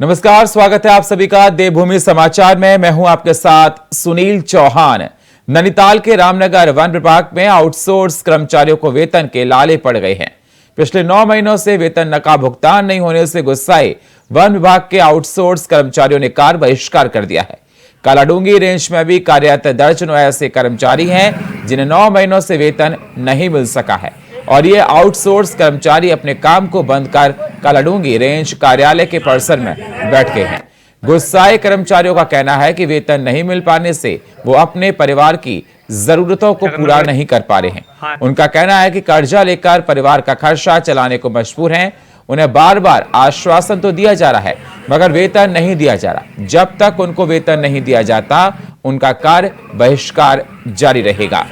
नमस्कार, स्वागत है आप सभी का देवभूमि समाचार में। मैं हूं आपके साथ सुनील चौहान। नैनीताल के रामनगर वन विभाग में आउटसोर्स कर्मचारियों को वेतन के लाले पड़ गए हैं। पिछले 9 महीनों से वेतन का भुगतान नहीं होने से गुस्साए वन विभाग के आउटसोर्स कर्मचारियों ने कार्य बहिष्कार कर दिया है। कालाडूंगी रेंज में भी कार्यरत दर्जनों ऐसे कर्मचारी हैं जिन्हें 9 महीनों से वेतन नहीं मिल सका है और ये आउटसोर्स कर्मचारी अपने काम को बंद कर कालाडूंगी रेंज कार्यालय के परिसर में बैठ गए हैं। गुस्साए कर्मचारियों का कहना है कि वेतन नहीं मिल पाने से वो अपने परिवार की जरूरतों को पूरा नहीं कर पा रहे हैं। उनका कहना है कि कर्जा लेकर परिवार का खर्चा चलाने को मजबूर हैं। उन्हें बार बार आश्वासन तो दिया जा रहा है मगर वेतन नहीं दिया जा रहा। जब तक उनको वेतन नहीं दिया जाता उनका कार्य बहिष्कार जारी रहेगा।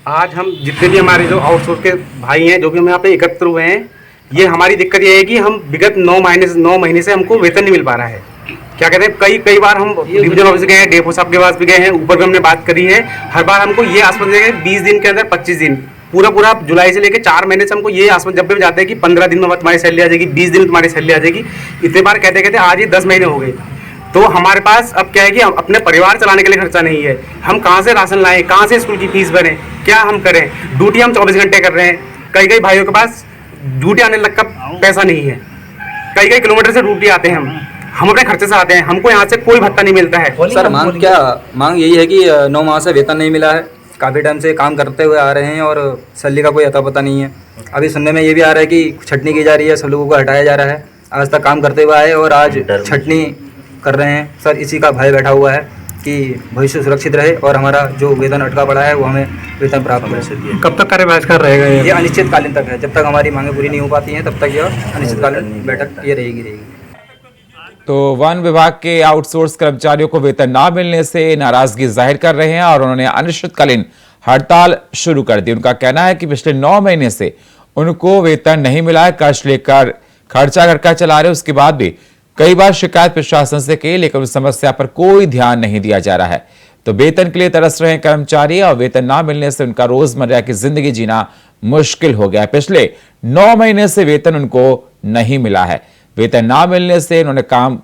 आज हम जितने भी हमारे जो आउटसोर्स के भाई हैं, जो भी हम यहाँ पे एकत्र हुए हैं, ये हमारी दिक्कत ये है कि हम विगत 9 महीने से हमको वेतन नहीं मिल पा रहा है। क्या कहते हैं, कई बार हम डिवीजन ऑफिस गए हैं, डेपो साहब के पास भी गए हैं, ऊपर भी हमने बात करी है। हर बार हमको ये आश्वासन दिया गया 20 दिन के अंदर 25 दिन, पूरा जुलाई से लेकर 4 महीने से हमको ये आश्वासन जब भी जाते हैं कि 15 दिन में तुम्हारी सैलरी आ जाएगी, 20 दिन में तुम्हारी सैलरी आ जाएगी। इतने बार कहते आज ये 10 महीने हो गए। तो हमारे पास अब क्या है कि अपने परिवार चलाने के लिए खर्चा नहीं है। हम कहाँ से राशन लाएं, कहाँ से स्कूल की फीस भरें, क्या हम करें। ड्यूटी हम 24 घंटे कर रहे हैं। कई भाइयों के पास ड्यूटी आने लग का पैसा नहीं है। कई किलोमीटर से ड्यूटी आते हैं। हम अपने खर्चे से आते हैं, हमको यहाँ से कोई भत्ता नहीं मिलता है। सर मांग यही है कि 9 माह से वेतन नहीं मिला है। काफ़ी टाइम से काम करते हुए आ रहे हैं और सैलरी का कोई अता पता नहीं है। अभी सुनने में ये भी आ रहा है कि छटनी की जा रही है, सब लोगों को हटाया जा रहा है। आज तक काम करते हुए आए और आज छटनी कर रहे हैं। सर इसी का भय बैठा हुआ है कि भविष्य सुरक्षित रहे और हमारा जो वेतन अटका पड़ा है वो हमें वेतन प्राप्त हो। कब तक कार्य बहिष्कार रहेगा? ये अनिश्चितकालीन तक है। जब तक हमारी मांगें पूरी नहीं हो पाती हैं तब तक यह अनिश्चितकालीन बैठक ये रहेगी। तो वन विभाग के आउटसोर्स कर्मचारियों को वेतन ना मिलने से नाराजगी जाहिर कर रहे हैं और उन्होंने अनिश्चितकालीन हड़ताल शुरू कर दी। उनका कहना है कि पिछले 9 महीने से उनको वेतन नहीं मिला है। कर्ज लेकर खर्चा करके चला रहे, उसके बाद भी कई बार शिकायत प्रशासन से की लेकिन उस समस्या पर कोई ध्यान नहीं दिया जा रहा है। तो वेतन के लिए तरस रहे कर्मचारी और वेतन ना मिलने से उनका रोजमर्रा की जिंदगी जीना मुश्किल हो गया है। पिछले 9 महीने से वेतन उनको नहीं मिला है। वेतन ना मिलने से उन्होंने काम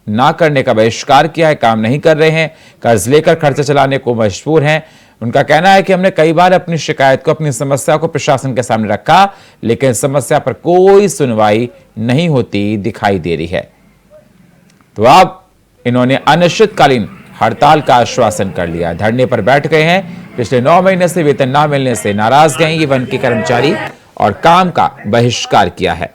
ना करने का बहिष्कार किया है, काम नहीं कर रहे हैं, कर्ज लेकर खर्चा चलाने को मजबूर हैं। उनका कहना है कि हमने कई बार अपनी शिकायत को, अपनी समस्या को प्रशासन के सामने रखा लेकिन समस्या पर कोई सुनवाई नहीं होती दिखाई दे रही है। तो अब इन्होंने अनिश्चितकालीन हड़ताल का आश्वासन कर लिया, धरने पर बैठ गए हैं। पिछले 9 महीने से वेतन ना मिलने से नाराज गए ये वन के कर्मचारी और काम का बहिष्कार किया है।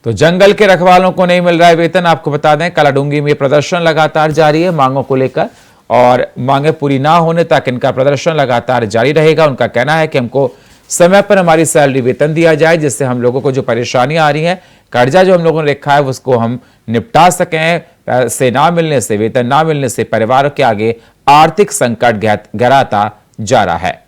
तो जंगल के रखवालों को नहीं मिल रहा है वेतन। आपको बता दें कालाडूंगी में प्रदर्शन लगातार जारी है मांगों को लेकर और मांगे पूरी ना होने तक इनका प्रदर्शन लगातार जारी रहेगा। उनका कहना है कि हमको समय पर हमारी सैलरी वेतन दिया जाए जिससे हम लोगों को जो परेशानियां आ रही हैं, कर्जा जो हम लोगों ने रखा है उसको हम निपटा सकें। पैसे ना मिलने से, वेतन ना मिलने से परिवारों के आगे आर्थिक संकट गहराता जा रहा है।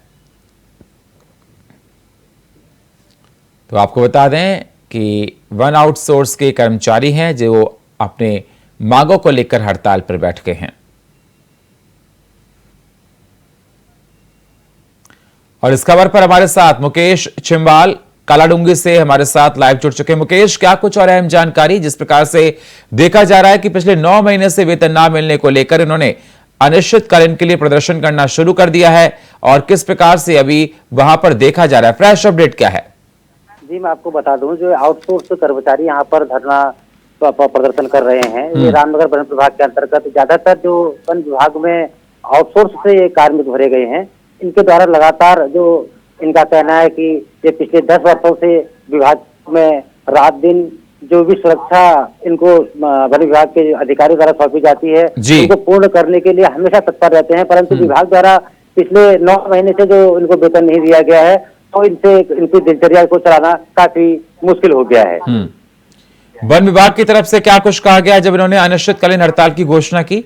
तो आपको बता दें कि वन आउटसोर्स के कर्मचारी हैं जो अपने मांगों को लेकर हड़ताल पर बैठ गए हैं। और इस खबर पर हमारे साथ मुकेश छिंबाल कालाडूंगी से हमारे साथ लाइव जुड़ चुके हैं। मुकेश, क्या कुछ और अहम जानकारी? जिस प्रकार से देखा जा रहा है कि पिछले 9 महीने से वेतन ना मिलने को लेकर इन्होंने अनिश्चितकालीन के लिए प्रदर्शन करना शुरू कर दिया है और किस प्रकार से अभी वहां पर देखा जा रहा है, फ्रेश अपडेट क्या है? जी मैं आपको बता दूं, जो आउटसोर्स कर्मचारी यहाँ पर धरना प्रदर्शन कर रहे हैं, ये रामनगर वन विभाग के अंतर्गत ज्यादातर जो वन विभाग में आउटसोर्स से कार्मिक भरे गए हैं, इनके द्वारा लगातार जो इनका कहना है कि ये पिछले 10 वर्षों से विभाग में रात दिन जो भी सुरक्षा इनको वन विभाग के अधिकारी द्वारा सौंपी जाती है उनको पूर्ण करने के लिए हमेशा तत्पर रहते हैं, परंतु विभाग द्वारा पिछले 9 महीने से जो इनको वेतन नहीं दिया गया है तो इनकी दिनचर्या को चलाना काफी मुश्किल हो गया है। वन विभाग की तरफ से क्या कुछ कहा गया जब इन्होंने अनिश्चितकालीन हड़ताल की घोषणा की?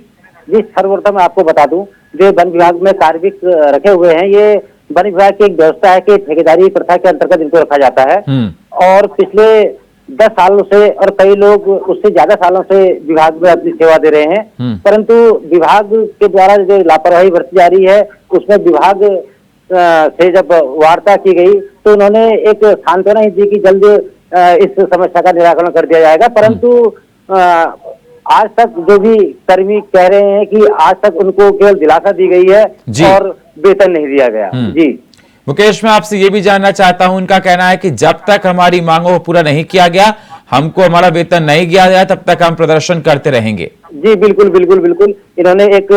जी सर्वप्रथम मैं आपको बता दूं, जो वन विभाग में कार्मिक रखे हुए हैं, ये वन विभाग की एक व्यवस्था है कि ठेकेदारी प्रथा के अंतर्गत इनको रखा जाता है और पिछले 10 सालों से और कई लोग उससे ज्यादा सालों से विभाग में अपनी सेवा दे रहे हैं, परंतु विभाग के द्वारा जो लापरवाही बरती जा रही है उसमें विभाग से जब वार्ता की गई तो उन्होंने एक सांत्वना ही दी कि जल्द इस समस्या का निराकरण कर दिया जाएगा, परंतु आज तक जो भी कर्मी कह रहे हैं कि आज तक उनको केवल दिलासा दी गई है और वेतन नहीं दिया गया। जी मुकेश, मैं आपसे ये भी जानना चाहता हूं, उनका कहना है कि जब तक हमारी मांगों को पूरा नहीं किया गया, हमको हमारा वेतन नहीं दिया गया, तब तक हम प्रदर्शन करते रहेंगे। जी बिल्कुल बिल्कुल बिल्कुल, इन्होंने एक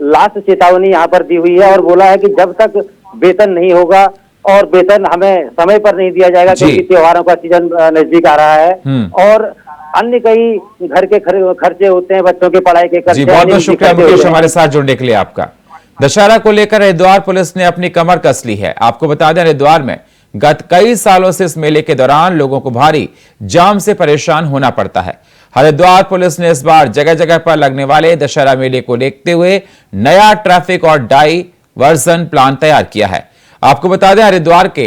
लास्ट चेतावनी यहाँ पर दी हुई है और बोला है कि जब तक वेतन नहीं होगा और वेतन हमें समय पर नहीं दिया जाएगा, क्योंकि त्योहारों का सीजन नजदीक आ रहा है और अन्य कई घर के खर्चे होते हैं, बच्चों की पढ़ाई के खर्चे। बहुत बहुत शुक्रिया मुकेश हमारे साथ जुड़ने के लिए आपका। दशहरा को लेकर हरिद्वार पुलिस ने अपनी कमर कस ली है। आपको बता दें, हरिद्वार में गत कई सालों से इस मेले के दौरान लोगों को भारी जाम से परेशान होना पड़ता है। हरिद्वार पुलिस ने इस बार जगह जगह पर लगने वाले दशहरा मेले को देखते हुए नया ट्रैफिक और डाइवर्जन प्लान तैयार किया है। आपको बता दें, हरिद्वार के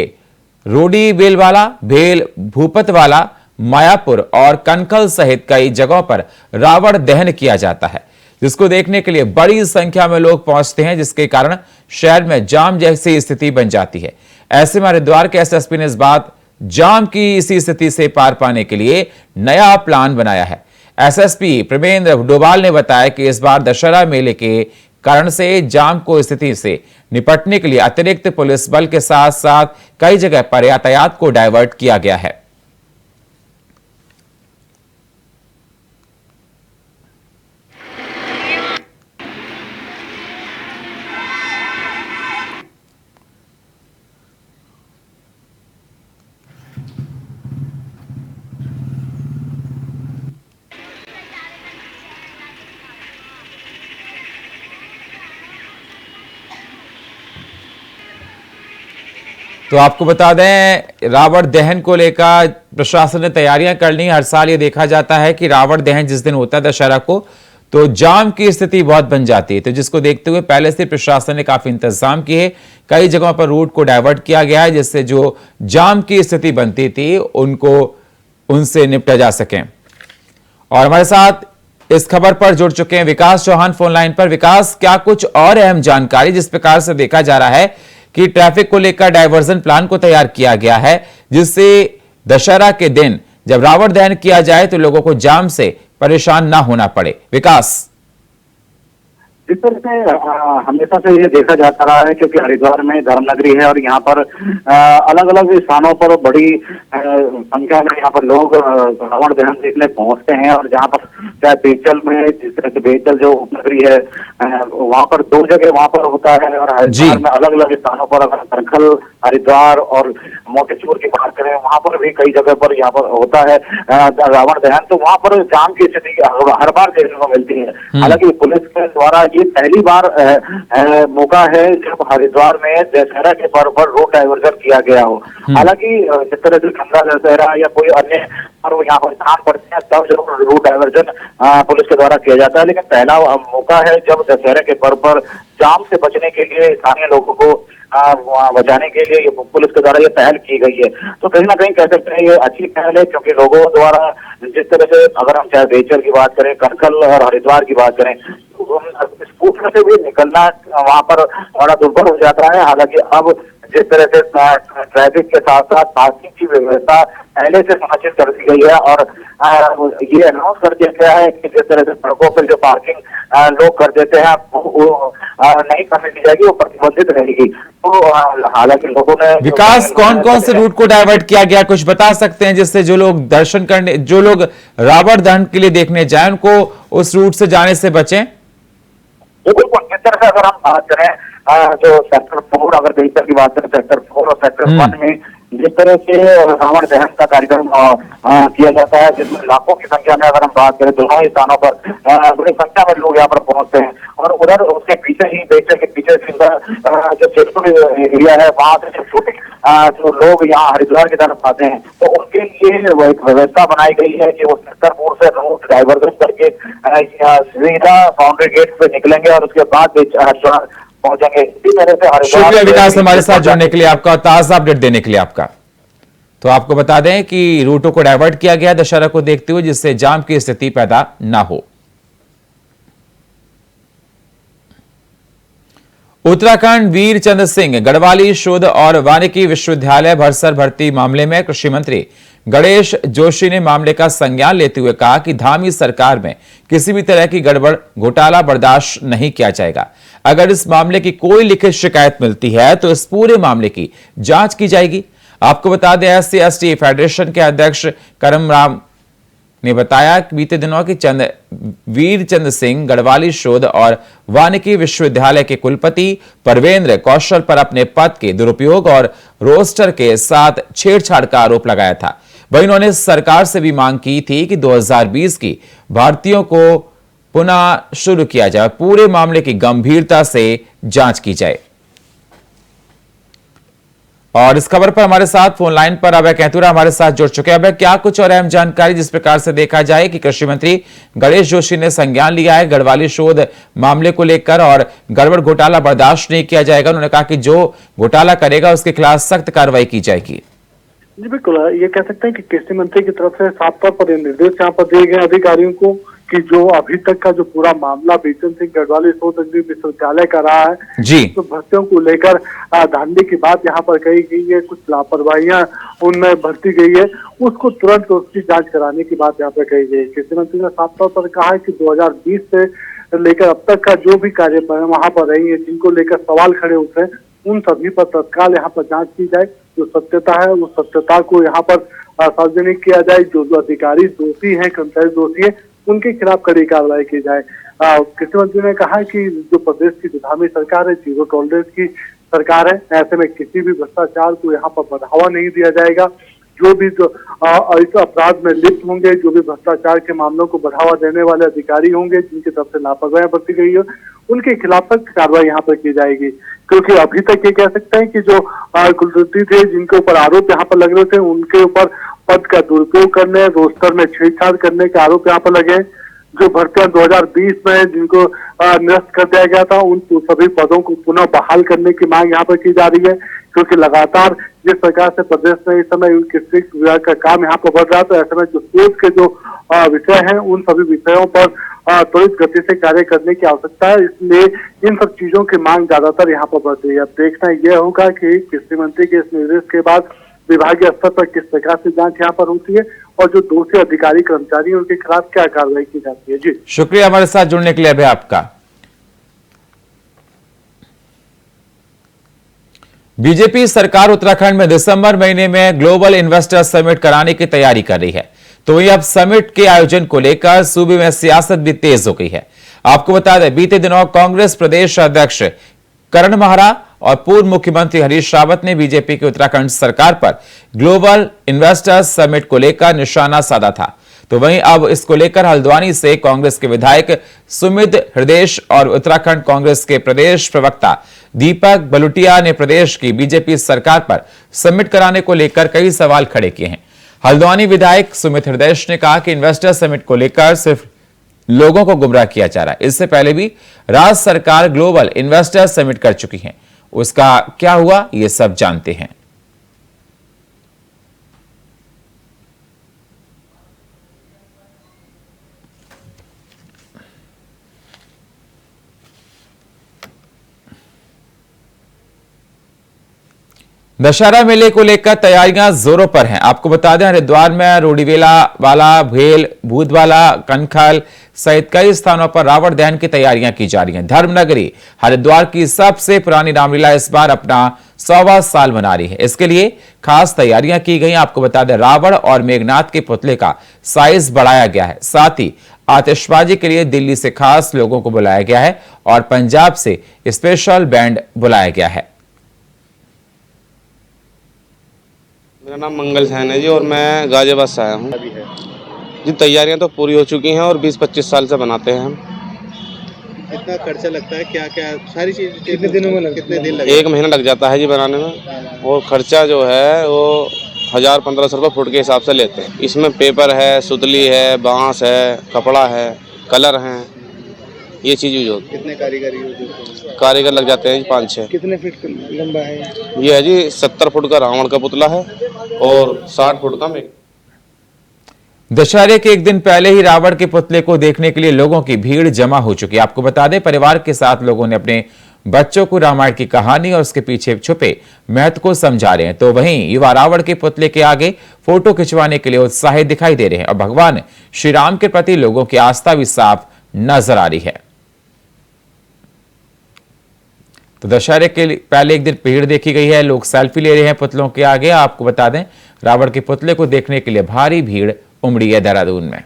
रोडी बेलवाला, भेल, भूपतवाला, मायापुर और कनखल सहित कई जगहों पर रावण दहन किया जाता है, जिसको देखने के लिए बड़ी संख्या में लोग पहुंचते हैं, जिसके कारण शहर में जाम जैसी स्थिति बन जाती है। ऐसे में हरिद्वार के एसएसपी ने इस बात जाम की इसी स्थिति से पार पाने के लिए नया प्लान बनाया है। एसएसपी प्रेमेंद्र डोभाल ने बताया कि इस बार दशहरा मेले के कारण से जाम को स्थिति से निपटने के लिए अतिरिक्त पुलिस बल के साथ साथ कई जगह पर यातायात को डायवर्ट किया गया है। तो आपको बता दें, रावण दहन को लेकर प्रशासन ने तैयारियां कर ली। हर साल ये देखा जाता है कि रावण दहन जिस दिन होता है दशहरा को, तो जाम की स्थिति बहुत बन जाती है, तो जिसको देखते हुए पहले से प्रशासन ने काफी इंतजाम किए। कई जगहों पर रूट को डाइवर्ट किया गया है, जिससे जो जाम की स्थिति बनती थी उनसे निपटा जा सके। और हमारे साथ इस खबर पर जुड़ चुके हैं विकास चौहान फोन लाइन पर। विकास, क्या कुछ और अहम जानकारी, जिस प्रकार से देखा जा रहा है कि ट्रैफिक को लेकर डायवर्जन प्लान को तैयार किया गया है, जिससे दशहरा के दिन जब रावण दहन किया जाए तो लोगों को जाम से परेशान ना होना पड़े। विकास, जिस तरह से हमेशा से ये देखा जाता रहा है, क्योंकि हरिद्वार में धर्मनगरी है और यहाँ पर अलग अलग स्थानों पर बड़ी संख्या में यहाँ पर लोग रावण दहन देखने पहुंचते हैं। और जहाँ पर चाहे बेचल में, जिस तरह से बेचल जो उपनगरी है वहाँ पर 2 जगह वहाँ पर होता है, और हरिद्वार में अलग अलग स्थानों पर अगर कनखल, हरिद्वार और मोटेश्वर की बात करें, वहाँ पर भी कई जगह पर यहाँ पर होता है रावण दहन। तो वहाँ पर जाम की स्थिति हर बार देखने को मिलती है। हालांकि पुलिस के द्वारा ये पहली बार मौका है जब हरिद्वार में दशहरा के पर्व पर रोड डाइवर्जन किया गया हो। हालांकि जिस तरह से गंगा दशहरा या कोई अन्य पर्व यहाँ पर स्थान पड़ते हैं तब जब रोड डाइवर्जन पुलिस के द्वारा किया जाता है, लेकिन पहला मौका है जब दशहरा के पर्व पर जाम से बचने के लिए स्थानीय लोगों को बचाने के लिए ये पुलिस के द्वारा ये पहल की गई है। तो कहीं ना कहीं कह सकते हैं ये अच्छी पहल है, क्योंकि लोगों द्वारा जिस तरह से अगर हम चाहे बेचल की बात करें, कनखल और हरिद्वार की बात करें, स्कूटर से भी निकलना वहाँ पर बड़ा दुर्भर हो जाता है। हालांकि अब जिस तरह से ट्रैफिक के साथ साथ पार्किंग की व्यवस्था पहले से सुनिश्चित कर दी गई है और ये अनाउंस कर दिया गया है कि जिस तरह से सड़कों पर जो पार्किंग लोग कर देते हैं वो नहीं करने दी जाएगी, वो प्रतिबंधित रहेगी। तो हालांकि लोगों ने विकास, कौन कौन से रूट को डाइवर्ट किया गया, कुछ बता सकते हैं, जिससे जो लोग दर्शन करने, जो लोग रावण दहन के लिए देखने जाए, उनको उस रूट से जाने से बचें? बिल्कुल, जिस तरह से अगर हम बात करें जो सेक्टर 4, अगर बेहतर की बात करें सेक्टर 4 और सेक्टर 1 में जिस तरह से रावण दहन का कार्यक्रम किया जाता है, जिसमें लाखों की संख्या में अगर हम बात करें दोनों ही स्थानों पर बड़ी संख्या में लोग यहाँ पर पहुंचते हैं। और उधर उसके पीछे ही बेचल के पीछे जो सेक्टर एरिया है वहां से जो छोटे जो लोग यहाँ हरिद्वार की तरफ आते हैं, तो उनके लिए वो एक व्यवस्था बनाई गई है कि वो सेक्टर 4 से रूट डाइवर्जन करके सीधा बाउंड्री गेट पे निकलेंगे और उसके बाद हरिद्वार पहुंचेंगे। इसी तरह से शुक्रिया विकास, हमारे साथ जुड़ने के लिए आपका, ताजा अपडेट देने के लिए आपका। तो आपको बता दें कि रूटों को डायवर्ट किया गया दशहरा को देखते हुए, जिससे जाम की स्थिति पैदा ना हो। उत्तराखंड वीर चंद्र सिंह गढ़वाली शोध और वानिकी विश्वविद्यालय भरसर भर्ती मामले में कृषि मंत्री गणेश जोशी ने मामले का संज्ञान लेते हुए कहा कि धामी सरकार में किसी भी तरह की गड़बड़ घोटाला बर्दाश्त नहीं किया जाएगा। अगर इस मामले की कोई लिखित शिकायत मिलती है तो इस पूरे मामले की जांच की जाएगी। आपको बता दें, SC/ST फेडरेशन के अध्यक्ष करम राम ने बताया कि बीते दिनों की वीर चंद्र सिंह गढ़वाली शोध और वानिकी विश्वविद्यालय के कुलपति परवेंद्र कौशल पर अपने पद के दुरुपयोग और रोस्टर के साथ छेड़छाड़ का आरोप लगाया था। वहीं उन्होंने सरकार से भी मांग की थी कि 2020 की भर्तियों को पुनः शुरू किया जाए, पूरे मामले की गंभीरता से जांच की जाए। और इस खबर पर हमारे साथ फोन लाइन पर अभय कैथुरा हमारे साथ जुड़ चुके हैं। अभय, क्या कुछ और अहम जानकारी जिस प्रकार से देखा जाए कि कृषि मंत्री गणेश जोशी ने संज्ञान लिया है गढ़वाली शोध मामले को लेकर और गड़बड़ घोटाला बर्दाश्त नहीं किया जाएगा। उन्होंने कहा कि जो घोटाला करेगा उसके खिलाफ सख्त कार्रवाई की जाएगी। जी बिल्कुल, ये कह सकते हैं कि कृषि मंत्री की तरफ से साफ तौर पर निर्देश यहाँ पर दिए गए अधिकारियों को कि जो अभी तक का जो पूरा मामला बीचन सिंह गढ़वाली शोध विश्वविद्यालय का रहा है जी, तो भर्तियों को लेकर धांधली की बात यहाँ पर कही गई है, कुछ लापरवाहियां उनमें भर्ती गई है, उसको तुरंत उसकी जांच कराने की बात यहाँ पर कही गई है। कृषि मंत्री ने साफ तौर पर कहा है कि 2020 से लेकर अब तक का जो भी कार्य वहाँ पर रही है, जिनको लेकर सवाल खड़े होते हैं, उन सभी पर तत्काल यहाँ पर जांच की जाए। जो सत्यता है उस सत्यता को यहाँ पर सार्वजनिक किया जाए। जो अधिकारी दोषी हैं, कर्मचारी दोषी है, उनके खिलाफ कड़ी कार्रवाई की जाए। कृषि मंत्री ने कहा कि जो प्रदेश की धामी सरकार है, जीरो टॉलरेंस की सरकार है, ऐसे में किसी भी भ्रष्टाचार को यहाँ पर बढ़ावा नहीं दिया जाएगा। जो भी इस अपराध में लिप्त होंगे, जो भी भ्रष्टाचार के मामलों को बढ़ावा देने वाले अधिकारी होंगे, जिनकी तरफ से लापरवाही बरती गई है, उनके खिलाफ सख्त कार्रवाई यहाँ पर की जाएगी। क्योंकि अभी तक ये कह सकते हैं कि जो कुलपति थे, जिनके ऊपर आरोप यहाँ पर लग रहे थे, उनके ऊपर पद का दुरुपयोग करने, रोस्टर में छेड़छाड़ करने के आरोप यहाँ पर लगे। जो भर्तियां 2020 में जिनको निरस्त कर दिया गया था, उन सभी पदों को पुनः बहाल करने की मांग यहाँ पर की जा रही है। क्योंकि लगातार जिस प्रकार से प्रदेश में इस समय कृषि विभाग का काम यहाँ पर बढ़ रहा है, तो ऐसे में जो शोध के जो विषय हैं, उन सभी विषयों पर त्वरित गति से कार्य करने की आवश्यकता है। इसलिए इन सब चीजों की मांग ज्यादातर यहाँ पर बढ़ रही है। अब देखना यह होगा कि कृषि मंत्री के इस निर्देश के बाद विभागीय स्तर पर किस प्रकार से जांच यहाँ पर होती है और जो दोषी अधिकारी कर्मचारी उनके खिलाफ क्या कार्रवाई की जाती है। जी शुक्रिया हमारे साथ जुड़ने के लिए अभय आपका। बीजेपी सरकार उत्तराखंड में दिसंबर महीने में ग्लोबल इन्वेस्टर समिट कराने की तैयारी कर रही है। तो वहीं अब समिट के आयोजन को लेकर सूबे में सियासत भी तेज हो गई है। आपको बता दें, बीते दिनों कांग्रेस प्रदेश अध्यक्ष करण माहरा और पूर्व मुख्यमंत्री हरीश रावत ने बीजेपी की उत्तराखंड सरकार पर ग्लोबल इन्वेस्टर्स समिट को लेकर निशाना साधा था। तो वहीं अब इसको लेकर हल्द्वानी से कांग्रेस के विधायक सुमित हृदय और उत्तराखंड कांग्रेस के प्रदेश प्रवक्ता दीपक बलुटिया ने प्रदेश की बीजेपी सरकार पर समिट कराने को लेकर कई सवाल खड़े किए हैं। हल्द्वानी विधायक सुमित हृदय ने कहा कि इन्वेस्टर समिट को लेकर सिर्फ लोगों को गुमराह किया जा रहा है। इससे पहले भी राज्य सरकार ग्लोबल इन्वेस्टर समिट कर चुकी है, उसका क्या हुआ ये सब जानते हैं। दशहरा मेले को लेकर तैयारियां जोरों पर हैं। आपको बता दें, हरिद्वार में रोडीवेला वाला, भेल, भूतवाला, कनखल सहित कई स्थानों पर रावण दहन की तैयारियां की जा रही हैं। धर्मनगरी हरिद्वार की सबसे पुरानी रामलीला इस बार अपना 100वां साल मना रही है। इसके लिए खास तैयारियां की गई। आपको बता दें, रावण और मेघनाथ के पुतले का साइज बढ़ाया गया है। साथ ही आतिशबाजी के लिए दिल्ली से खास लोगों को बुलाया गया है और पंजाब से स्पेशल बैंड बुलाया गया है। मेरा नाम मंगल सैन है जी और मैं गाजियाबाद से आया हूँ जी। तैयारियां तो पूरी हो चुकी हैं और 20-25 साल से बनाते हैं हम। कितना खर्चा लगता है, क्या क्या सारी चीज कितने दिनों में कितने दिन लगते हैं? 1 महीना लग जाता है जी बनाने में। और खर्चा जो है वो 1000-1500 रुपये फुट के हिसाब से लेते हैं। इसमें पेपर है, सुतली है, बांस है, कपड़ा है, कलर हैं, ये चीज़ यूज होती है। कितने कारीगर लग जाते हैं 5-6। कितने फीट लंबा है ये है जी 70 फुट का रावण का पुतला है और 60 फुट का मेक। दशहरे के एक दिन पहले ही रावण के पुतले को देखने के लिए लोगों की भीड़ जमा हो चुकी है। आपको बता दें, परिवार के साथ लोगों ने अपने बच्चों को रामायण की कहानी और उसके पीछे छुपे महत्व को समझा रहे हैं। तो वहीं युवा रावण के पुतले के आगे फोटो खिंचवाने के लिए उत्साहित दिखाई दे रहे हैं और भगवान श्री राम के प्रति लोगों की आस्था भी साफ नजर आ रही है। तो दशहरे के पहले एक दिन भीड़ देखी गई है, लोग सेल्फी ले रहे हैं पुतलों के आगे। आपको बता दें, रावण के पुतले को देखने के लिए भारी भीड़ उमड़ी है देहरादून में।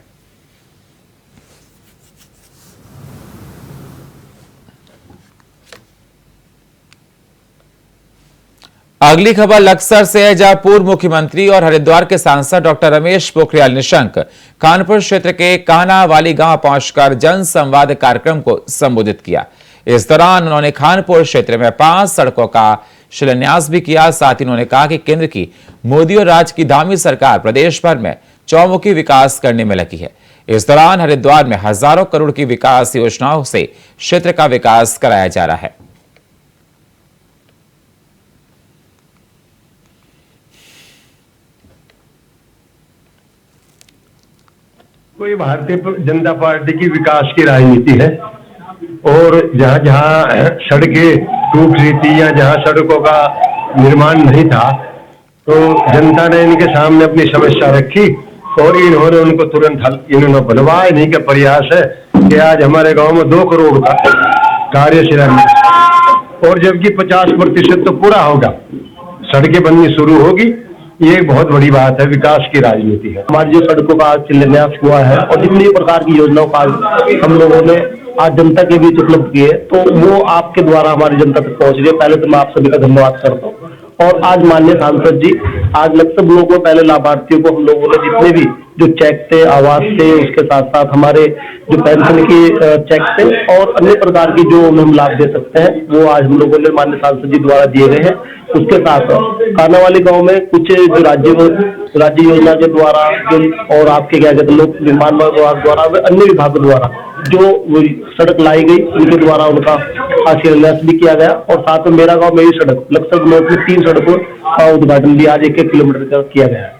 अगली खबर लक्सर से है, जहां पूर्व मुख्यमंत्री और हरिद्वार के सांसद डॉक्टर रमेश पोखरियाल निशंक कानपुर क्षेत्र के कानावाली गांव पहुंचकर जन संवाद कार्यक्रम को संबोधित किया। इस दौरान उन्होंने खानपुर क्षेत्र में 5 सड़कों का शिलान्यास भी किया। साथ ही उन्होंने कहा कि केंद्र की मोदी और राज्य की धामी सरकार प्रदेश भर में चौमुखी विकास करने में लगी है। इस दौरान हरिद्वार में हजारों करोड़ की विकास योजनाओं से क्षेत्र का विकास कराया जा रहा है। कोई भारतीय जनता पार्टी की विकास की राजनीति है और जहां जहां सड़कें टूट रही थी या जहां सड़कों का निर्माण नहीं था तो जनता ने इनके सामने अपनी समस्या रखी और इन्होंने उनको तुरंत हल इन्होंने बनवाया। इन्हीं का प्रयास है कि आज हमारे गांव में 2 करोड़ का कार्य शिलान्यास और जबकि 50% तो पूरा होगा, सड़कें बननी शुरू होगी। ये एक बहुत बड़ी बात है, विकास की राजनीति है। हमारी जो सड़कों का शिलान्यास हुआ है और जितनी प्रकार की योजनाओं का हम लोगों ने आज जनता के बीच उपलब्ध किए तो वो आपके द्वारा हमारी जनता तक पहुंच रही है। पहले तो मैं आप सभी का धन्यवाद करता हूँ। और आज माननीय सांसद जी, आज लक्सर ब्लॉक में पहले लाभार्थियों को हम लोगों ने जितने भी जो चेक थे, आवास थे, उसके साथ साथ हमारे जो पेंशन के चेक थे और अन्य प्रकार की जो हम लाभ दे सकते हैं वो आज हम लोगों ने माननीय सांसद जी द्वारा दिए गए हैं। उसके साथ कानावाली गांव में कुछ जो राज्य योजना के द्वारा जो और आपके क्या कहते हैं लोक निर्माण विभाग द्वारा अन्य विभागों द्वारा जो सड़क लाई गई उनके द्वारा उनका शिलान्यास भी किया गया। और साथ में मेरा गांव में भी सड़क लक्सर ब्लॉक में 3 सड़कों का उद्घाटन भी आज 1-1 किलोमीटर का किया गया है।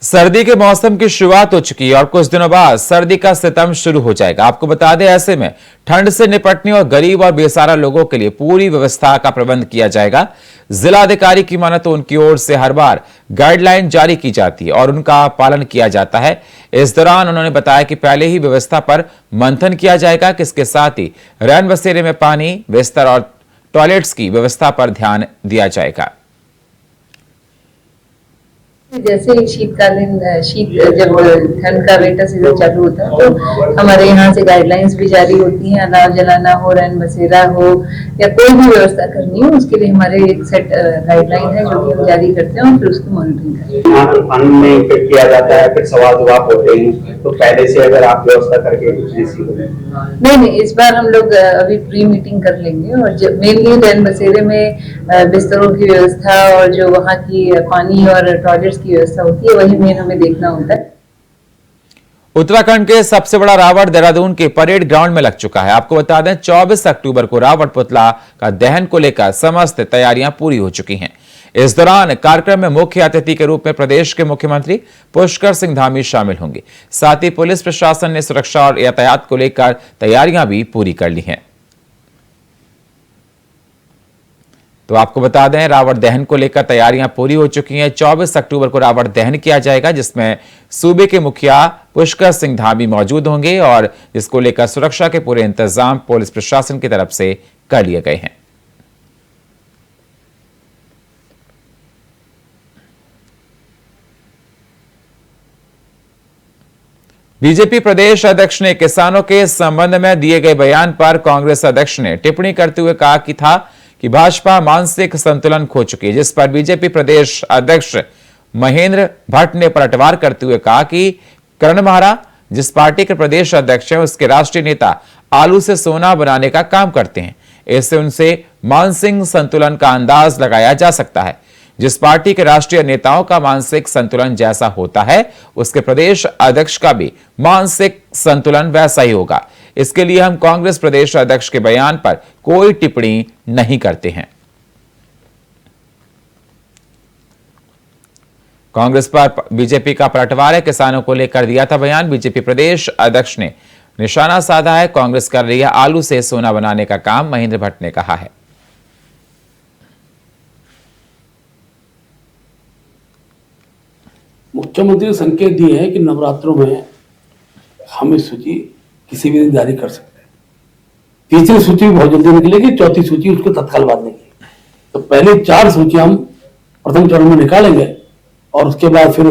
सर्दी के मौसम की शुरुआत हो चुकी है और कुछ दिनों बाद सर्दी का सितम शुरू हो जाएगा। आपको बता दें, ऐसे में ठंड से निपटने और गरीब और बेसहारा लोगों के लिए पूरी व्यवस्था का प्रबंध किया जाएगा। जिलाधिकारी की माने तो उनकी ओर से हर बार गाइडलाइन जारी की जाती है और उनका पालन किया जाता है। इस दौरान उन्होंने बताया कि पहले ही व्यवस्था पर मंथन किया जाएगा कि इसके साथ ही रैन बसेरे में पानी, बिस्तर और टॉयलेट्स की व्यवस्था पर ध्यान दिया जाएगा। जैसे शीतकालीन जब ठंड का विंटर सीजन चालू होता है तो हमारे यहाँ से गाइडलाइंस भी जारी होती हैं। अलाव जलाना हो, रैन बसेरा हो या कोई भी व्यवस्था करनी हो, उसके लिए हमारे एक सेट गाइडलाइन है जो कि हम जारी करते हैं और फिर उसकी मॉनिटरिंग करते हैं। यहाँ पर पानी में फिर किया जाता है, फिर सवाल जवाब होते हैं, तो पहले से अगर आप व्यवस्था करके नहीं, इस बार हम लोग अभी प्री मीटिंग कर लेंगे और मेनली रैन बसेरे में बिस्तरों की व्यवस्था और जो वहाँ की पानी और टॉयलेट्स की व्यवस्था होती है वही मेन हमें देखना होता है। उत्तराखंड के सबसे बड़ा रावण देहरादून के परेड ग्राउंड में लग चुका है। आपको बता दें, 24 अक्टूबर को रावण पुतला का दहन को लेकर समस्त तैयारियां पूरी हो चुकी हैं। इस दौरान कार्यक्रम में मुख्य अतिथि के रूप में प्रदेश के मुख्यमंत्री पुष्कर सिंह धामी शामिल होंगे। साथ ही पुलिस प्रशासन ने सुरक्षा और यातायात को लेकर तैयारियां भी पूरी कर ली हैं। तो आपको बता दें, रावण दहन को लेकर तैयारियां पूरी हो चुकी हैं। 24 अक्टूबर को रावण दहन किया जाएगा, जिसमें सूबे के मुखिया पुष्कर सिंह धामी मौजूद होंगे और जिसको लेकर सुरक्षा के पूरे इंतजाम पुलिस प्रशासन की तरफ से कर लिए गए हैं। बीजेपी प्रदेश अध्यक्ष ने किसानों के संबंध में दिए गए बयान पर कांग्रेस अध्यक्ष ने टिप्पणी करते हुए कहा कि भाजपा मानसिक संतुलन खो चुकी है, जिस पर बीजेपी प्रदेश अध्यक्ष महेंद्र भट्ट ने पलटवार करते हुए कहा कि करण महारा जिस पार्टी के प्रदेश अध्यक्ष हैं उसके राष्ट्रीय नेता आलू से सोना बनाने का काम करते हैं। इससे उनसे मानसिक संतुलन का अंदाज लगाया जा सकता है। जिस पार्टी के राष्ट्रीय नेताओं का मानसिक संतुलन जैसा होता है उसके प्रदेश अध्यक्ष का भी मानसिक संतुलन वैसा ही होगा। इसके लिए हम कांग्रेस प्रदेश अध्यक्ष के बयान पर कोई टिप्पणी नहीं करते हैं। कांग्रेस पर बीजेपी का पलटवार है, किसानों को लेकर दिया था बयान। बीजेपी प्रदेश अध्यक्ष ने निशाना साधा है, कांग्रेस कर रही है आलू से सोना बनाने का काम, महेंद्र भट्ट ने कहा है। मुख्यमंत्री ने संकेत दिए हैं कि नवरात्रों में हम इस सूची किसी भी दिन जारी कर सकते हैं। तीसरी सूची बहुत जल्दी निकलेगी, चौथी सूची उसको तत्काल बाद निकलेगी। तो पहले 4 सूची हम प्रथम चरण में निकालेंगे और उसके बाद फिर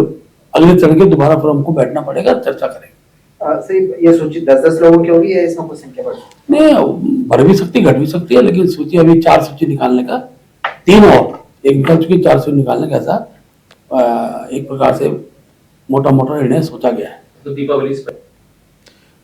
अगले चरण के दोबारा फिर हमको बैठना पड़ेगा, चर्चा करेंगे। ये सूची 10-10 लोगों की होगी या इसमें कुछ संख्या बढ़ सकती है? नहीं, बढ़ भी सकती, घट भी सकती है, लेकिन सूची अभी 4 सूची निकालने का, 3 और एक निकल चुकी, 4 सूची निकालने का ऐसा एक प्रकार से मोटा मोटा निर्णय सोचा गया है। तो दीपावली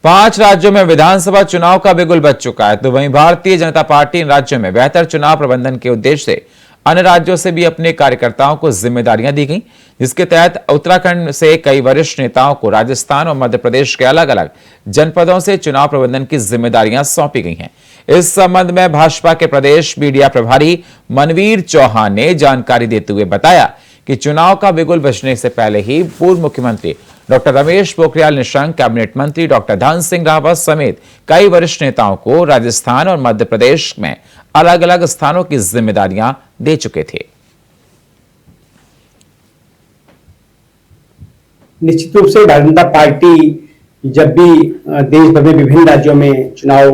5 राज्यों में विधानसभा चुनाव का बिगुल बज चुका है, तो वहीं भारतीय जनता पार्टी इन राज्यों में बेहतर चुनाव प्रबंधन के उद्देश्य से अन्य राज्यों से भी अपने कार्यकर्ताओं को जिम्मेदारियां दी गई, जिसके तहत उत्तराखंड से कई वरिष्ठ नेताओं को राजस्थान और मध्य प्रदेश के अलग अलग जनपदों से चुनाव प्रबंधन की जिम्मेदारियां सौंपी गई हैं। इस संबंध में भाजपा के प्रदेश मीडिया प्रभारी मनवीर चौहान ने जानकारी देते हुए बताया कि चुनाव का बिगुल बजने से पहले ही पूर्व मुख्यमंत्री डॉक्टर रमेश पोखरियाल निशंक, कैबिनेट मंत्री डॉक्टर धन सिंह रावत समेत कई वरिष्ठ नेताओं को राजस्थान और मध्य प्रदेश में अलग अलग स्थानों की जिम्मेदारियां दे चुके थे। निश्चित रूप से भारतीय जनता पार्टी जब भी देश भर में विभिन्न राज्यों में चुनाव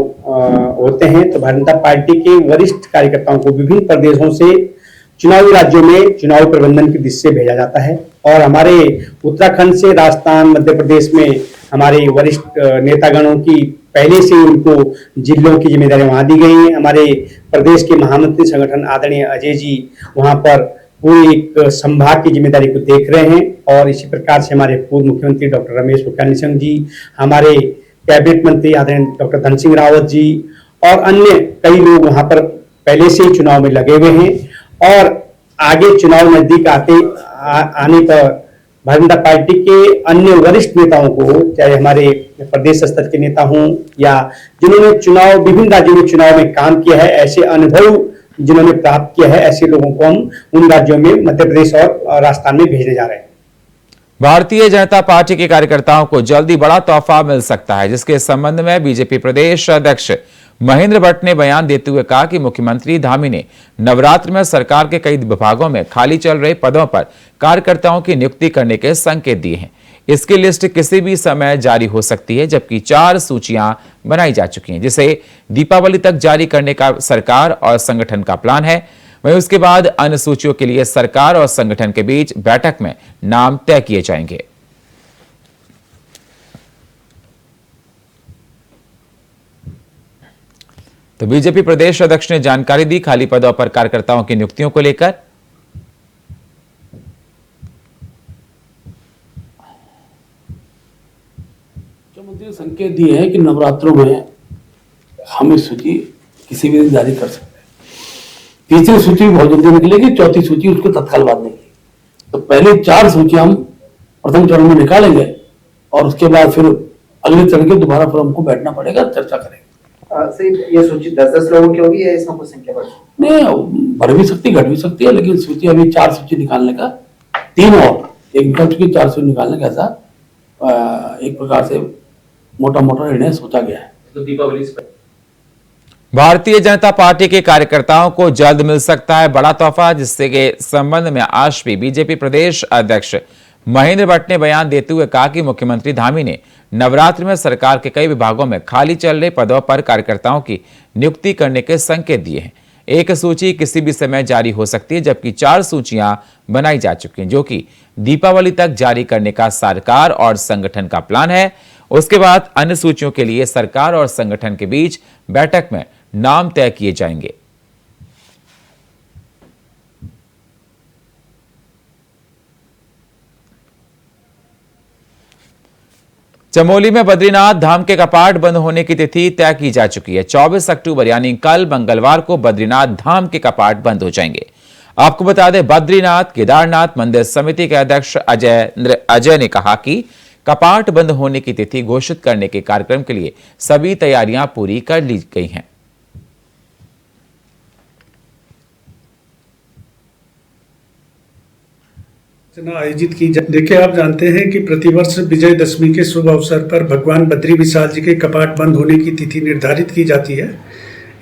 होते हैं तो भारतीय जनता पार्टी के वरिष्ठ कार्यकर्ताओं को विभिन्न प्रदेशों से चुनावी राज्यों में चुनाव प्रबंधन की दृष्टि से भेजा जाता है। और हमारे उत्तराखंड से राजस्थान मध्य प्रदेश में हमारे वरिष्ठ नेतागणों की पहले से उनको जिलों की जिम्मेदारी वहां दी गई है। हमारे प्रदेश के महामंत्री संगठन आदरणीय अजय जी वहां पर पूरी एक संभाग की जिम्मेदारी को देख रहे हैं। और इसी प्रकार से हमारे पूर्व मुख्यमंत्री डॉक्टर रमेश पोखरियाल निशंक जी, हमारे कैबिनेट मंत्री आदरणीय डॉक्टर धन सिंह रावत जी और अन्य कई लोग वहां पर पहले से ही चुनाव में लगे हुए हैं। और आगे चुनाव नजदीक आने पर भारतीय जनता पार्टी के अन्य वरिष्ठ नेताओं को, चाहे हमारे प्रदेश स्तर के नेता हों या जिन्होंने विभिन्न राज्यों में चुनाव में काम किया है, ऐसे अनुभव जिन्होंने प्राप्त किया है, ऐसे लोगों को हम उन राज्यों में मध्य प्रदेश और राजस्थान में भेजने जा रहे हैं। भारतीय जनता पार्टी के कार्यकर्ताओं को जल्दी बड़ा तोहफा मिल सकता है, जिसके संबंध में बीजेपी प्रदेश अध्यक्ष महेंद्र भट्ट ने बयान देते हुए कहा कि मुख्यमंत्री धामी ने नवरात्र में सरकार के कई विभागों में खाली चल रहे पदों पर कार्यकर्ताओं की नियुक्ति करने के संकेत दिए हैं। इसकी लिस्ट किसी भी समय जारी हो सकती है, जबकि 4 सूचियां बनाई जा चुकी हैं, जिसे दीपावली तक जारी करने का सरकार और संगठन का प्लान है। वहीं उसके बाद अन्य सूचियों के लिए सरकार और संगठन के बीच बैठक में नाम तय किए जाएंगे। तो बीजेपी प्रदेश अध्यक्ष ने जानकारी दी खाली पदों पर कार्यकर्ताओं की नियुक्तियों को लेकर। मुख्यमंत्री ने संकेत दिए हैं कि नवरात्रों में हम इस सूची किसी भी दिन जारी कर सकते हैं। तीसरी सूची बहुत जल्दी निकलेगी, चौथी सूची उसको तत्काल बाद निकलेगी। तो पहले 4 सूची हम प्रथम चरण में निकालेंगे और उसके बाद फिर अगले चरण के दोबारा फिर हमको बैठना पड़ेगा, चर्चा करेंगे। ये सूची 10-10 लोगों की होगी या इसमें कुछ संख्या बढ़ सकती है? नहीं, बढ़ भी सकती, घट भी सकती है, लेकिन सूची अभी 4 सूची निकालने का, 3 और एक निकल चुकी, 4 सूची निकालने का ऐसा एक प्रकार से मोटा मोटा निर्णय सोचा गया है। तो दीपावली भारतीय जनता पार्टी के कार्यकर्ताओं को जल्द मिल सकता है बड़ा तोहफा, जिससे के संबंध में आज भी बीजेपी प्रदेश अध्यक्ष महेंद्र भट्ट ने बयान देते हुए कहा कि मुख्यमंत्री धामी ने नवरात्र में सरकार के कई विभागों में खाली चल रहे पदों पर कार्यकर्ताओं की नियुक्ति करने के संकेत दिए हैं। एक सूची किसी भी समय जारी हो सकती है, जबकि 4 सूचियां बनाई जा चुकी हैं, जो कि दीपावली तक जारी करने का सरकार और संगठन का प्लान है। उसके बाद अन्य सूचियों के लिए सरकार और संगठन के बीच बैठक में नाम तय किए जाएंगे। चमोली में बद्रीनाथ धाम के कपाट बंद होने की तिथि तय की जा चुकी है। 24 अक्टूबर यानी कल मंगलवार को बद्रीनाथ धाम के कपाट बंद हो जाएंगे। आपको बता दें, बद्रीनाथ केदारनाथ मंदिर समिति के अध्यक्ष अजय ने कहा कि कपाट बंद होने की तिथि घोषित करने के कार्यक्रम के लिए सभी तैयारियां पूरी कर ली गई हैं। अर्चना आयोजित की देखिए, आप जानते हैं कि प्रतिवर्ष विजयदशमी के शुभ अवसर पर भगवान बद्री विशाल जी के कपाट बंद होने की तिथि निर्धारित की जाती है।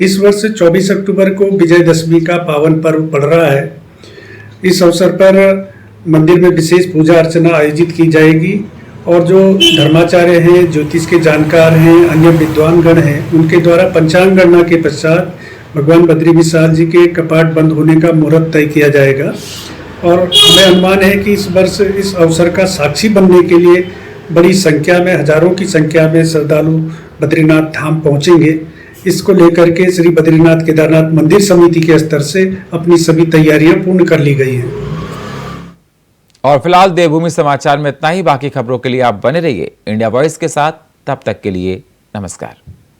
इस वर्ष 24 अक्टूबर को विजयदशमी का पावन पर्व पड़ रहा है। इस अवसर पर मंदिर में विशेष पूजा अर्चना आयोजित की जाएगी और जो धर्माचार्य हैं, ज्योतिष के जानकार हैं, अन्य विद्वान गण हैं, उनके द्वारा पंचांग गणना के पश्चात भगवान बद्री विशाल जी के कपाट बंद होने का मुहूर्त तय किया जाएगा। और हमें अनुमान है कि इस वर्ष इस अवसर का साक्षी बनने के लिए बड़ी संख्या में, हजारों की संख्या में श्रद्धालु बद्रीनाथ धाम पहुंचेंगे। इसको लेकर के श्री बद्रीनाथ केदारनाथ मंदिर समिति के स्तर से अपनी सभी तैयारियां पूर्ण कर ली गई हैं। और फिलहाल देवभूमि समाचार में इतना ही। बाकी खबरों के लिए आप बने रहिए इंडिया वॉइस के साथ। तब तक के लिए नमस्कार।